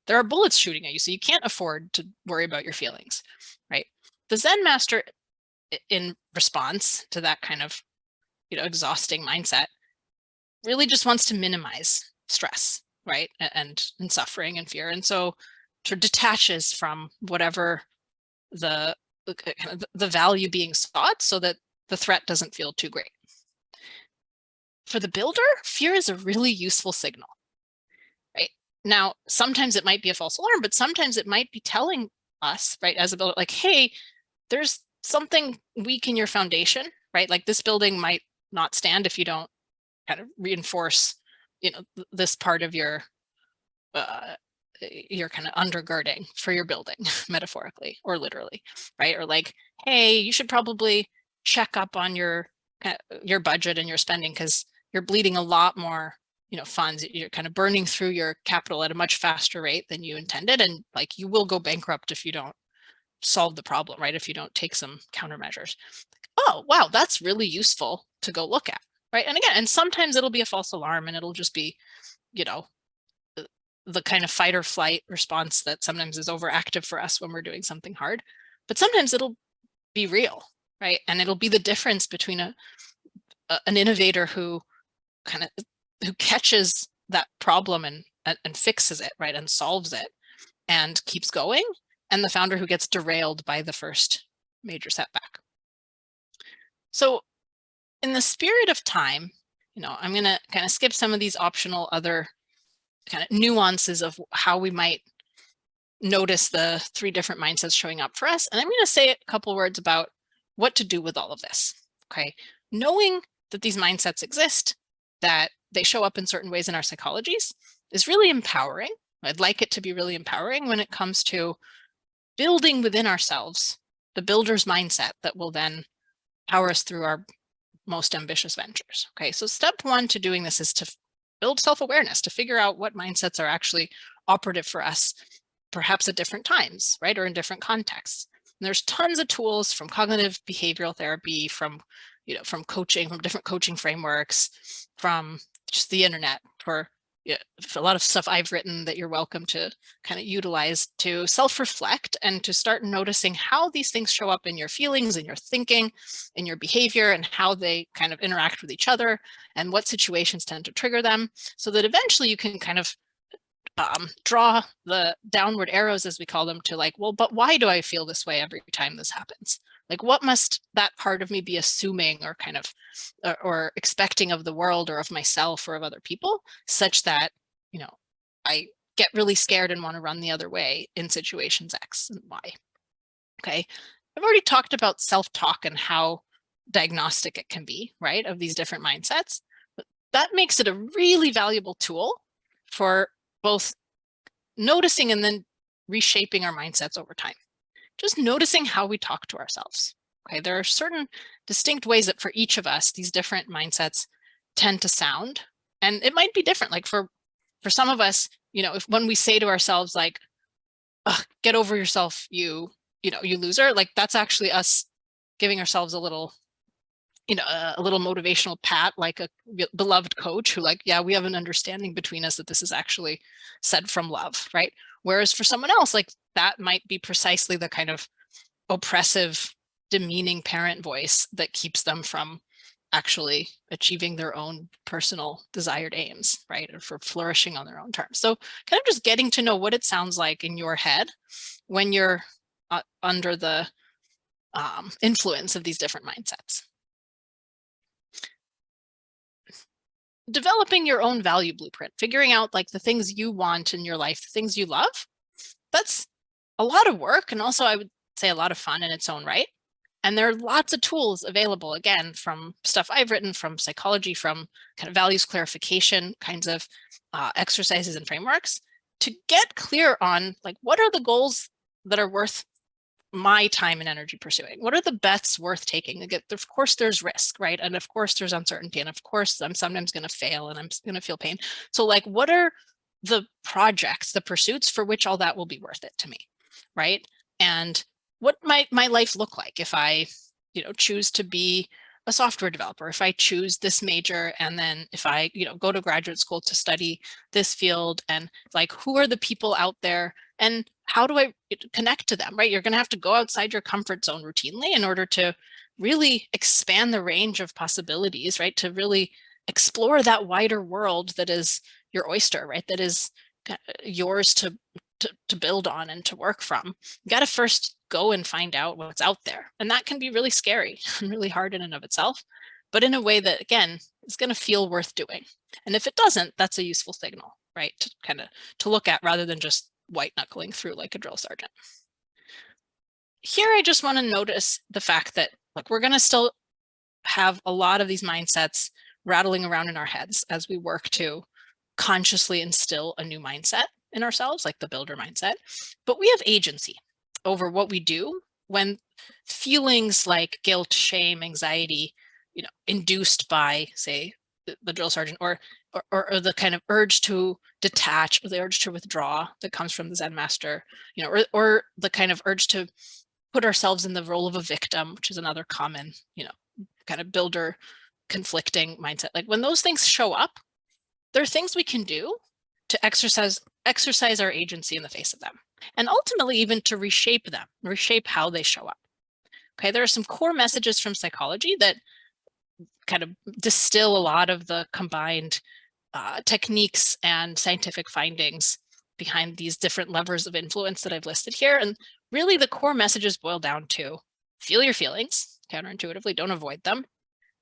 B: there are bullets shooting at you, so you can't afford to worry about your feelings, right? The Zen master in response to that kind of, exhausting mindset, really just wants to minimize stress, right? And suffering and fear. And so sort of detaches from whatever the value being sought, so that the threat doesn't feel too great. For the builder, fear is a really useful signal, right? Now, sometimes it might be a false alarm, but sometimes it might be telling us, right, as a builder, like, hey, there's something weak in your foundation, right? Like this building might not stand if you don't kind of reinforce, this part of your kind of undergirding for your building, metaphorically or literally, right? Or like, hey, you should probably check up on your budget and your spending, because you're bleeding a lot more, funds. You're kind of burning through your capital at a much faster rate than you intended, and like you will go bankrupt if you don't solve the problem, right? If you don't take some countermeasures. Oh, wow, that's really useful to go look at, right? And again, and sometimes it'll be a false alarm, and it'll just be, the kind of fight or flight response that sometimes is overactive for us when we're doing something hard. But sometimes it'll be real, right? And it'll be the difference between an innovator who catches that problem and fixes it, right, and solves it and keeps going, and the founder who gets derailed by the first major setback. So in the spirit of time, I'm going to kind of skip some of these optional other kind of nuances of how we might notice the 3 different mindsets showing up for us. And I'm going to say a couple words about what to do with all of this. Okay. Knowing that these mindsets exist, that they show up in certain ways in our psychologies, is really empowering. I'd like it to be really empowering when it comes to building within ourselves the builder's mindset that will then power us through our most ambitious ventures. Okay, so step 1 to doing this is to build self-awareness, to figure out what mindsets are actually operative for us, perhaps at different times, right, or in different contexts. And there's tons of tools, from cognitive behavioral therapy, from coaching, from different coaching frameworks, from just the internet, for a lot of stuff I've written that you're welcome to kind of utilize to self-reflect and to start noticing how these things show up in your feelings, in your thinking, in your behavior, and how they kind of interact with each other, and what situations tend to trigger them, so that eventually you can kind of draw the downward arrows, as we call them, to like, well, but why do I feel this way every time this happens? Like, what must that part of me be assuming, or kind of, or expecting of the world, or of myself, or of other people, such that, I get really scared and want to run the other way in situations X and Y. Okay. I've already talked about self-talk and how diagnostic it can be, right, of these different mindsets. But that makes it a really valuable tool for both noticing and then reshaping our mindsets over time. Just noticing how we talk to ourselves. Okay, there are certain distinct ways that for each of us, these different mindsets tend to sound, and it might be different. Like for some of us, if when we say to ourselves, like, get over yourself, you loser, like that's actually us giving ourselves a little, a little motivational pat, like a beloved coach who, like, yeah, we have an understanding between us that this is actually said from love, right? Whereas for someone else, like, that might be precisely the kind of oppressive, demeaning parent voice that keeps them from actually achieving their own personal desired aims, right? Or for flourishing on their own terms. So kind of just getting to know what it sounds like in your head when you're under the influence of these different mindsets. Developing your own value blueprint, figuring out like the things you want in your life, the things you love, that's a lot of work, and also I would say a lot of fun in its own right. And there are lots of tools available, again, from stuff I've written, from psychology, from kind of values clarification kinds of exercises and frameworks, to get clear on like, what are the goals that are worth my time and energy pursuing? What are the bets worth taking? Of course, there's risk, right? And of course, there's uncertainty. And of course, I'm sometimes going to fail and I'm going to feel pain. So like, what are the projects, the pursuits for which all that will be worth it to me, right? And what might my life look like if I, choose to be a software developer, if I choose this major, and then if I, go to graduate school to study this field, and like, who are the people out there and how do I connect to them, right? You're going to have to go outside your comfort zone routinely in order to really expand the range of possibilities, right? To really explore that wider world that is your oyster, right? That is yours to build on and to work from. You got to first go and find out what's out there. And that can be really scary and really hard in and of itself, but in a way that, again, is going to feel worth doing. And if it doesn't, that's a useful signal, right? To kind of to look at rather than just white knuckling through like a drill sergeant. Here, I just want to notice the fact that, like, we're going to still have a lot of these mindsets rattling around in our heads as we work to consciously instill a new mindset in ourselves, like the builder mindset. But we have agency over what we do when feelings like guilt, shame, anxiety, induced by, say, the drill sergeant, or the kind of urge to detach, or the urge to withdraw that comes from the Zen master, or the kind of urge to put ourselves in the role of a victim, which is another common, kind of builder conflicting mindset. Like, when those things show up, there are things we can do to exercise our agency in the face of them, and ultimately even to reshape them, reshape how they show up. Okay, there are some core messages from psychology that kind of distill a lot of the combined techniques and scientific findings behind these different levers of influence that I've listed here. And really the core messages boil down to: feel your feelings counterintuitively, don't avoid them,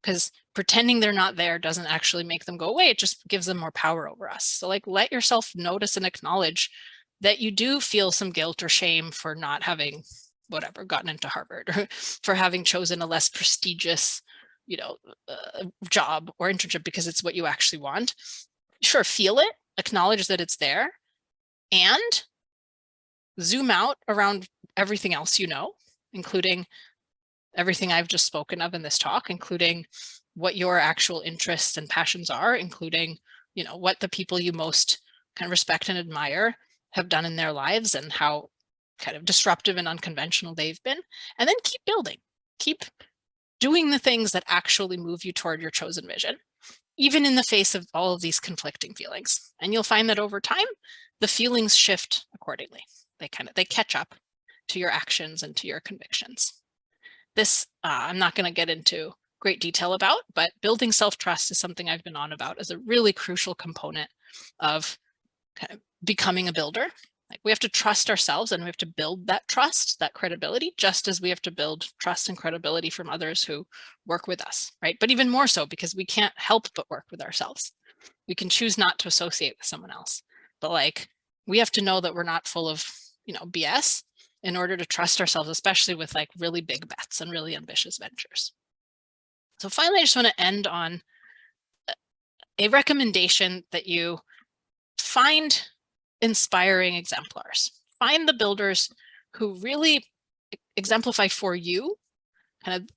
B: because pretending they're not there doesn't actually make them go away. It just gives them more power over us. So, like, let yourself notice and acknowledge that you do feel some guilt or shame for not having gotten into Harvard, or for having chosen a less prestigious job or internship because it's what you actually want. Sure, feel it, acknowledge that it's there, and zoom out around everything else, including everything I've just spoken of in this talk, including what your actual interests and passions are, including, what the people you most kind of respect and admire have done in their lives and how kind of disruptive and unconventional they've been. And then keep building, keep doing the things that actually move you toward your chosen vision, even in the face of all of these conflicting feelings. And you'll find that over time, the feelings shift accordingly. They catch up to your actions and to your convictions. This, I'm not going to get into great detail about, but building self-trust is something I've been on about as a really crucial component of kind of becoming a builder. Like, we have to trust ourselves, and we have to build that trust, that credibility, just as we have to build trust and credibility from others who work with us, right? But even more so, because we can't help but work with ourselves. We can choose not to associate with someone else, but like, we have to know that we're not full of, BS in order to trust ourselves, especially with like really big bets and really ambitious ventures. So finally, I just want to end on a recommendation that you find inspiring exemplars. Find the builders who really exemplify for you kind of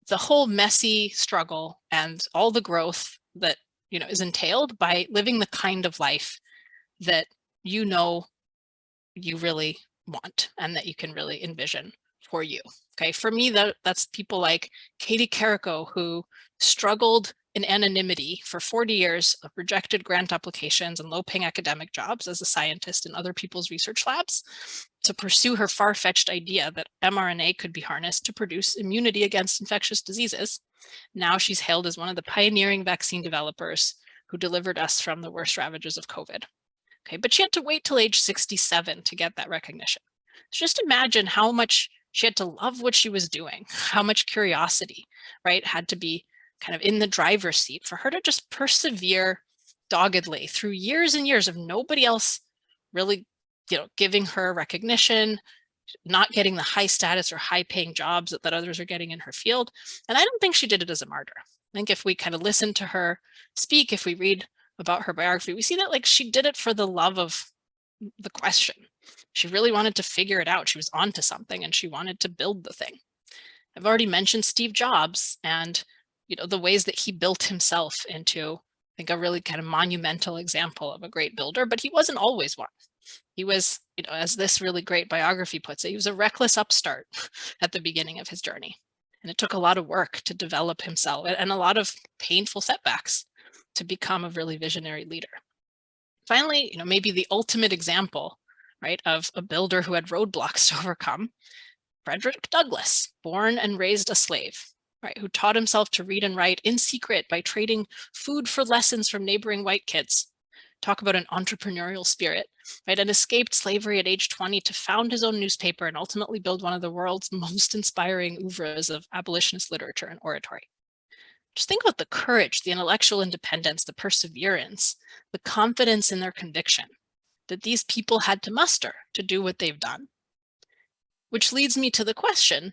B: the whole messy struggle and all the growth that is entailed by living the kind of life that you really want and that you can really envision for you. Okay, for me, that's people like Katie Carrico, who struggled in anonymity for 40 years of rejected grant applications and low-paying academic jobs as a scientist in other people's research labs to pursue her far-fetched idea that mRNA could be harnessed to produce immunity against infectious diseases. Now she's hailed as one of the pioneering vaccine developers who delivered us from the worst ravages of COVID. Okay, but she had to wait till age 67 to get that recognition. So just imagine how much she had to love what she was doing, how much curiosity, right, had to be kind of in the driver's seat for her to just persevere doggedly through years and years of nobody else really, giving her recognition, not getting the high status or high paying jobs that others are getting in her field. And I don't think she did it as a martyr. I think if we kind of listen to her speak, if we read about her biography, we see that like she did it for the love of the question. She really wanted to figure it out. She was onto something and she wanted to build the thing. I've already mentioned Steve Jobs and the ways that he built himself into, I think, a really kind of monumental example of a great builder, but he wasn't always one. He was, as this really great biography puts it, he was a reckless upstart at the beginning of his journey. And it took a lot of work to develop himself and a lot of painful setbacks to become a really visionary leader. Finally, maybe the ultimate example, right, of a builder who had roadblocks to overcome, Frederick Douglass, born and raised a slave. right, who taught himself to read and write in secret by trading food for lessons from neighboring white kids. Talk about an entrepreneurial spirit, right? And escaped slavery at age 20 to found his own newspaper and ultimately build one of the world's most inspiring oeuvres of abolitionist literature and oratory. Just think about the courage, the intellectual independence, the perseverance, the confidence in their conviction that these people had to muster to do what they've done. Which leads me to the question,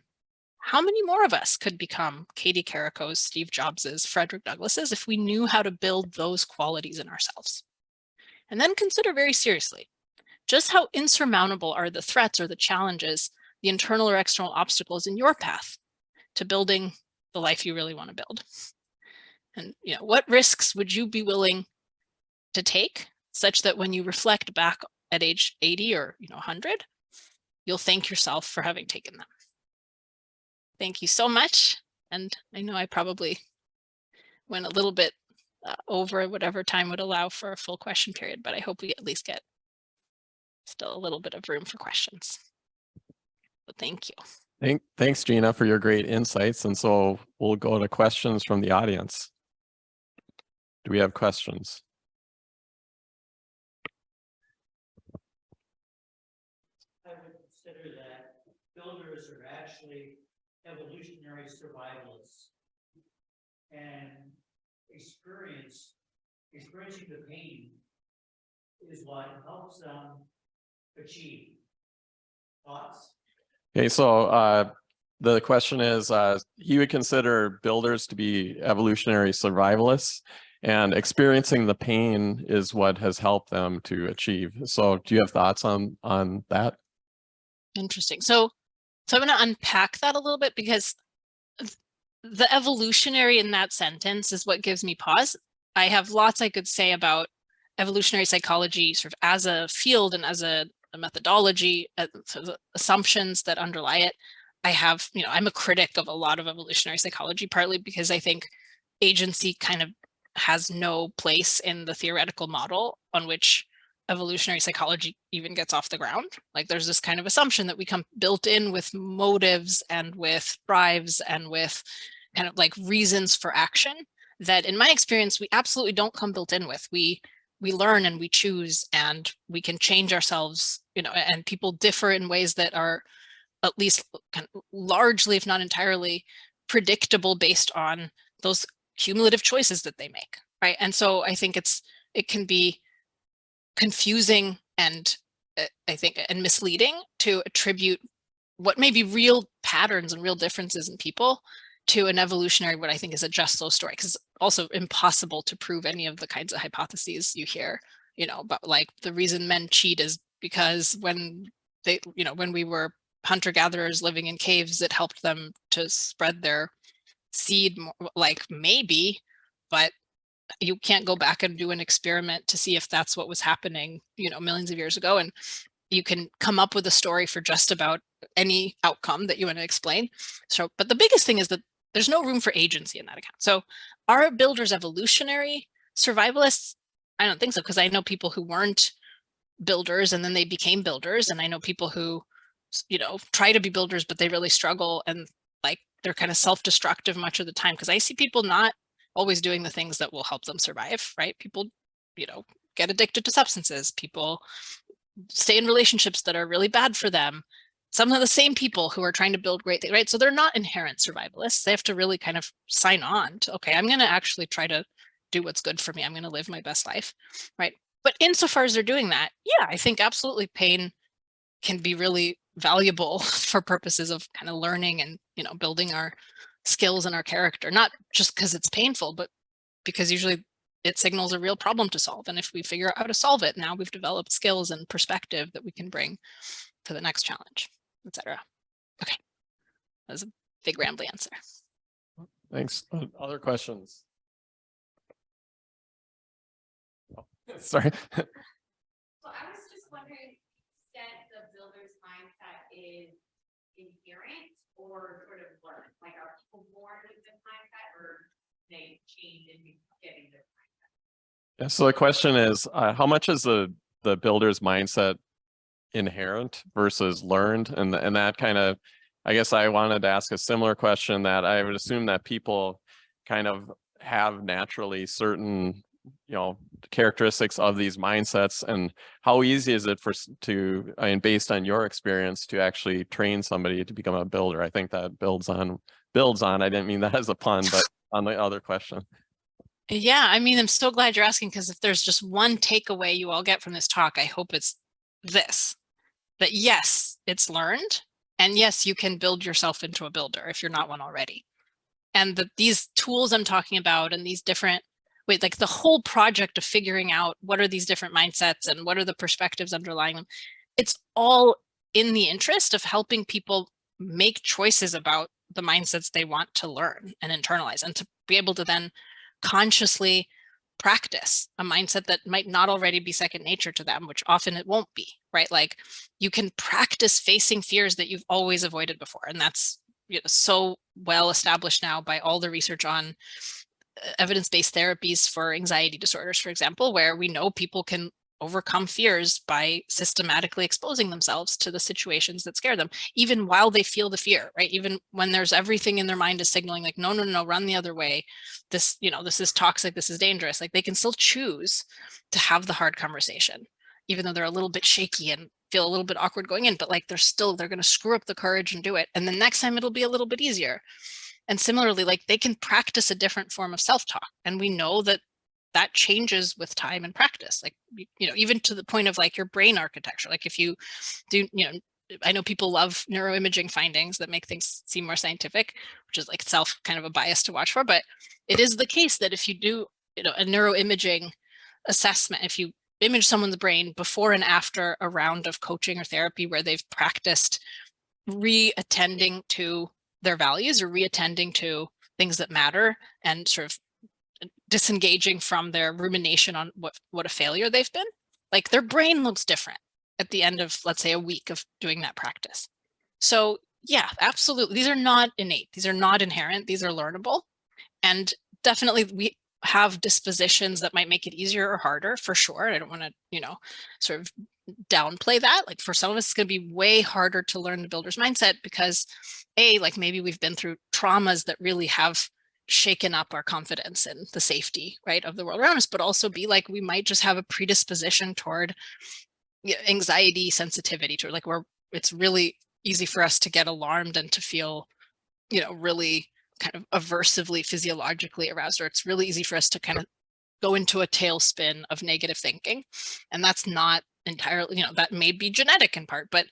B: how many more of us could become Katie Carrico's, Steve Jobs's, Frederick Douglass's if we knew how to build those qualities in ourselves? And then consider very seriously, just how insurmountable are the threats or the challenges, the internal or external obstacles in your path to building the life you really want to build? And what risks would you be willing to take such that when you reflect back at age 80 or 100, you'll thank yourself for having taken them? Thank you so much. And I know I probably went a little bit over whatever time would allow for a full question period, but I hope we at least get still a little bit of room for questions. So thank you.
A: Thanks, Gena, for your great insights. And so we'll go to questions from the audience. Do we have questions?
C: I would consider that builders are actually evolutionary survivalists, and experiencing the pain is what helps them achieve. Thoughts?
A: Okay, so the question is, you would consider builders to be evolutionary survivalists, and experiencing the pain is what has helped them to achieve. So do you have thoughts on that?
B: Interesting. So I'm going to unpack that a little bit, because the evolutionary in that sentence is what gives me pause. I have lots I could say about evolutionary psychology sort of as a field and as a methodology, sort of assumptions that underlie it. I'm a critic of a lot of evolutionary psychology, partly because I think agency kind of has no place in the theoretical model on which evolutionary psychology even gets off the ground. Like, there's this kind of assumption that we come built in with motives and with drives and with kind of like reasons for action that, in my experience, we absolutely don't come built in with. We learn and we choose, and we can change ourselves, and people differ in ways that are at least kind of largely, if not entirely, predictable based on those cumulative choices that they make, right? And so I think it can be confusing and I think and misleading to attribute what may be real patterns and real differences in people to an evolutionary, what I think is a just so story, because it's also impossible to prove any of the kinds of hypotheses you hear, but like the reason men cheat is because when we were hunter-gatherers living in caves, it helped them to spread their seed more, like maybe, but you can't go back and do an experiment to see if that's what was happening, millions of years ago. And you can come up with a story for just about any outcome that you want to explain. So, but the biggest thing is that there's no room for agency in that account. So are builders evolutionary survivalists? I don't think so, because I know people who weren't builders and then they became builders. And I know people who, try to be builders, but they really struggle and like they're kind of self-destructive much of the time, because I see people not always doing the things that will help them survive, right? People, get addicted to substances. People stay in relationships that are really bad for them. Some of the same people who are trying to build great things, right? So they're not inherent survivalists. They have to really kind of sign on to, okay, I'm going to actually try to do what's good for me. I'm going to live my best life, right? But insofar as they're doing that, yeah, I think absolutely pain can be really valuable for purposes of kind of learning and, building our skills and our character, not just because it's painful, but because usually it signals a real problem to solve. And if we figure out how to solve it, now we've developed skills and perspective that we can bring to the next challenge, etc. Okay, that was a big rambly answer.
A: Thanks. Other questions? Oh, sorry.
D: So I was just wondering, that the builder's mindset is inherent or sort of learned? Like, are people born with this mindset, or they change in getting this mindset?
A: Yeah, so the question is, how much is the builder's mindset inherent versus learned? And that kind of I guess I wanted to ask a similar question that I would assume that people kind of have naturally certain, characteristics of these mindsets, and how easy is it based on your experience, to actually train somebody to become a builder? I think that builds on, I didn't mean that as a pun, but on the other question.
B: Yeah, I mean, I'm so glad you're asking, because if there's just one takeaway you all get from this talk, I hope it's this, that yes, it's learned. And yes, you can build yourself into a builder if you're not one already. And that these tools I'm talking about, and these different, like the whole project of figuring out what are these different mindsets and what are the perspectives underlying them, it's all in the interest of helping people make choices about the mindsets they want to learn and internalize, and to be able to then consciously practice a mindset that might not already be second nature to them, which often it won't be, right? Like you can practice facing fears that you've always avoided before. And that's so well established now by all the research on evidence-based therapies for anxiety disorders, for example, where we know people can overcome fears by systematically exposing themselves to the situations that scare them, even while they feel the fear, right? Even when there's everything in their mind is signaling like, no, no, no, run the other way. This, this is toxic. This is dangerous. Like they can still choose to have the hard conversation, even though they're a little bit shaky and feel a little bit awkward going in, but like they're going to screw up the courage and do it. And the next time it'll be a little bit easier. And similarly, like they can practice a different form of self-talk. And we know that that changes with time and practice, like, even to the point of like your brain architecture. Like if you do, I know people love neuroimaging findings that make things seem more scientific, which is like itself kind of a bias to watch for, but it is the case that if you do, a neuroimaging assessment, if you image someone's brain before and after a round of coaching or therapy where they've practiced reattending to their values or reattending to things that matter, and sort of disengaging from their rumination on what a failure they've been, like their brain looks different at the end of, let's say, a week of doing that practice. So yeah, absolutely. These are not innate. These are not inherent. These are learnable. And definitely we have dispositions that might make it easier or harder, for sure. I don't want to, sort of downplay that. Like for some of us, it's going to be way harder to learn the builder's mindset because like maybe we've been through traumas that really have shaken up our confidence in the safety, right, of the world around us, but also be like, we might just have a predisposition toward anxiety, sensitivity, to like where it's really easy for us to get alarmed and to feel, really kind of aversively physiologically aroused, or it's really easy for us to kind of go into a tailspin of negative thinking. And that's not entirely, that may be genetic in part, but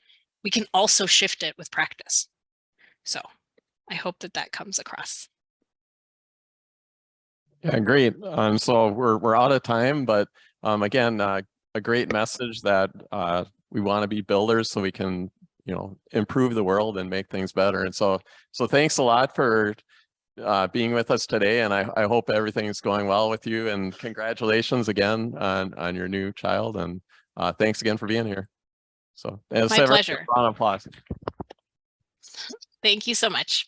B: we can also shift it with practice. So I hope that comes across.
A: Yeah, great. So we're out of time, but again, a great message that we want to be builders so we can, improve the world and make things better. And so thanks a lot for being with us today, and I hope everything's going well with you. And congratulations again on your new child. And thanks again for being here. So
B: My pleasure.
A: Round of applause.
B: Thank you so much.